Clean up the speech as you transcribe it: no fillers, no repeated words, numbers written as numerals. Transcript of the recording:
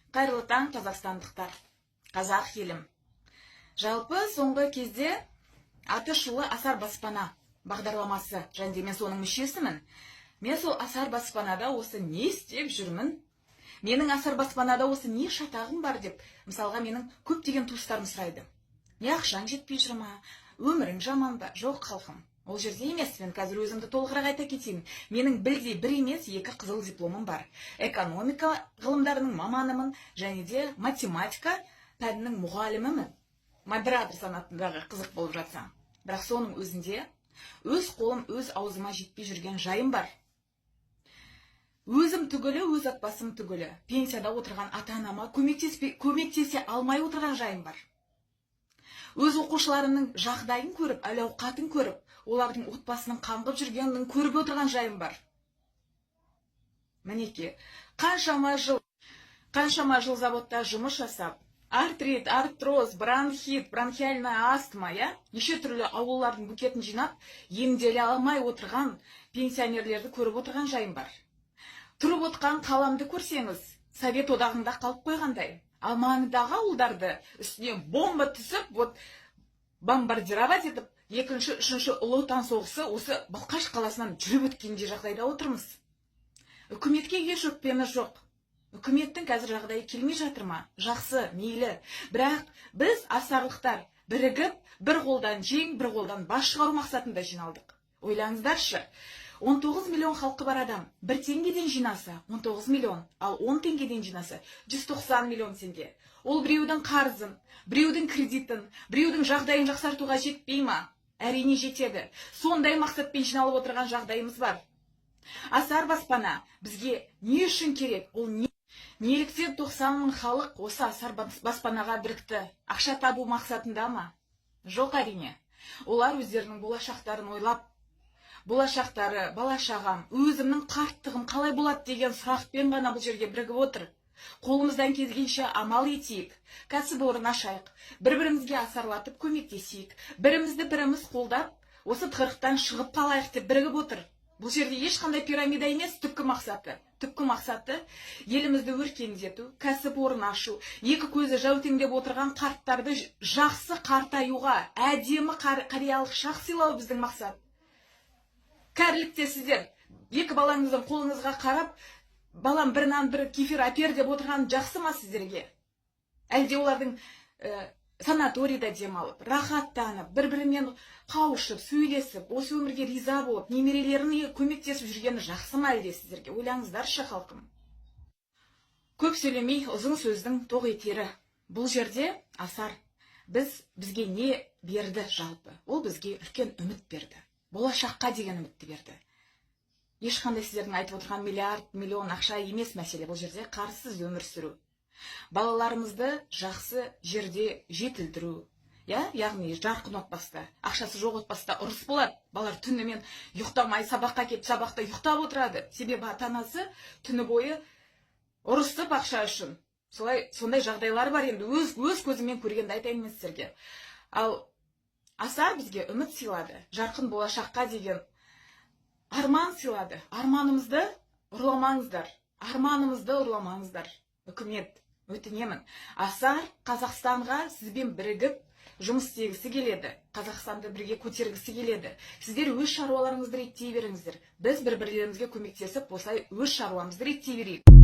Қайырлы таң, қазақстандықтар, қазақ елім. Жалпы соңғы кезде аты шулы Асар баспана бағдарламасы, және мен соның мүшесімін. Мен сол Асар баспанада осы не істеп жүрмін? Менің Асар баспанада осы не шатағым бар деп, мысалға менің көптеген туыстарым сұрайды. Не ақшаң жетпей жүр ма? Өмірің жаман ба? Жоқ халқым. Ол жерде емес, мен қазір өзімді толығырақ айта кетейін. Менің білдей бір емес, екі қызыл дипломым бар. Экономика ғылымдарының маманымын, және де математика пәнінің мұғалімімін. Модератор санатындағы қызық болып жатса. Бірақ соның өзінде өз қолым өз аузыма жетпей жүрген жайым бар. Өзім түгілі, өз отбасым түгілі, пенсияда отырған ата-анама көмектесе алмай отырған жайым бар. Өз оқушыларының жағдайын көріп, әл-ауқатын көріп, олардың отбасының қаңғып жүргенін көріп отырған жайым бар. Мінеке, қаншама жыл заводта жұмыс жасап, артрит, артроз, бронхит, бронхиальная астма, неше түрлі аурулардың букетін жинап, емделе алмай отырған пенсионерлерді көріп отырған жайым бар. Тұрып отқан қаламды көрсеңіз, Совет одағында қалып қойғандай. Ал маңындағы ауылдарды үстіне бомба түсіп, бомбардировать етіп, екінші, үшінші ұлы отан соғысы осы Балқаш қаласынан жүріп өткенде жағдайда отырмыз. Үкіметке еш өкпеміз жоқ. Үкіметтің қазір жағдайы келмей жатыр ма? Жақсы, мейлі. Бірақ біз асарлықтар бірігіп, бір қолдан жең, бір қолдан бас шығару мақсатында жиналдық. Ойлаңыздаршы, 19 миллион халқы бар адам 1 теңгеден жинаса 19 миллион, ал 10 теңгеден жинаса 190 миллион теңге. Ол біреудің қарызын, біреудің кредитін, біреудің жағдайын жақсартуға жетпей ма? Әрине жетеді. Сондай мақсатпен жиналып отырған жағдайымыз бар. Асар баспана бізге не үшін керек? Ол неліктен 90 мың халық осы Асар баспанаға бірікті? Ақша табу мақсатында ма? Жоқ, әрине. Олар өздерінің болашақтарын ойлап, болашақтары, бала-шағам, өзімнің қарттығым қалай болады деген сұрақпен ғана бұл жерге бірігіп отыр. Қолымыздан келгенше амал етейік, кәсіпорын ашайық, бір-бірімізге асарлатып көмектесейік, бірімізді біріміз қолдап, осы тығырықтан шығып қалайық деп бірігіп отыр. Бұл жерде ешқандай пирамида емес, түпкі мақсаты елімізді өркендету, кәсіпорын ашу, екі көзі жәутеңдеп отырған қарттарды жақсы қартаюға, әдемі қариялық шақ сыйлау біздің мақсат. Кәрілікте сіздер екі балаңыздың қолыңызға қарап, балам бір нан бір кефир әпер деп отырған жақсы ма сіздерге? Әлде олардың санаторийда демалып, рахаттанып, бір-бірімен қауышып, сөйлесіп, осы өмірге риза болып, немерелеріне көмектесіп жүргені жақсы ма әлде сіздерге? Ойлаңыздаршы халқым. Көп сөйлемей, ұзын сөздің тоқ етері. Бұл жерде Асар бізге не берді жалпы? Ол бізге үлкен үміт берді. Болашаққа деген үмітті берді. Ешқандай сіздердің айтып отырған миллиард, миллион ақша емес мәселе. Бұл жерде қарсыз өмір сүру. Балаларымызды жақсы жерде жетілдіру. Яғни жарқын отбасыда, ақшасы жоқ отбасыда ұрыс болады. Балалар түнімен ұйықтамай сабаққа келіп, сабақта ұйықтап отырады. Себебі ата-анасы түні бойы ұрысып ақша үшін. Сондай жағдайлар бар енді. Өз көзіммен көргенді айтайын мен сіздерге. Ал Асар бізге үміт сыйлады, жарқын болашаққа деген арман сыйлады. Арманымызды ұрламаңыздар. Үкімет, өтінемін. Асар Қазақстанға сізбен бірігіп жұмыс істегісі келеді. Қазақстанды бірге көтергісі келеді. Сіздер өз шаруаларыңызды реттей беріңіздер. Біз бір-бірлерімізге көмектесіп, осылай өз шаруамызды реттей берейік.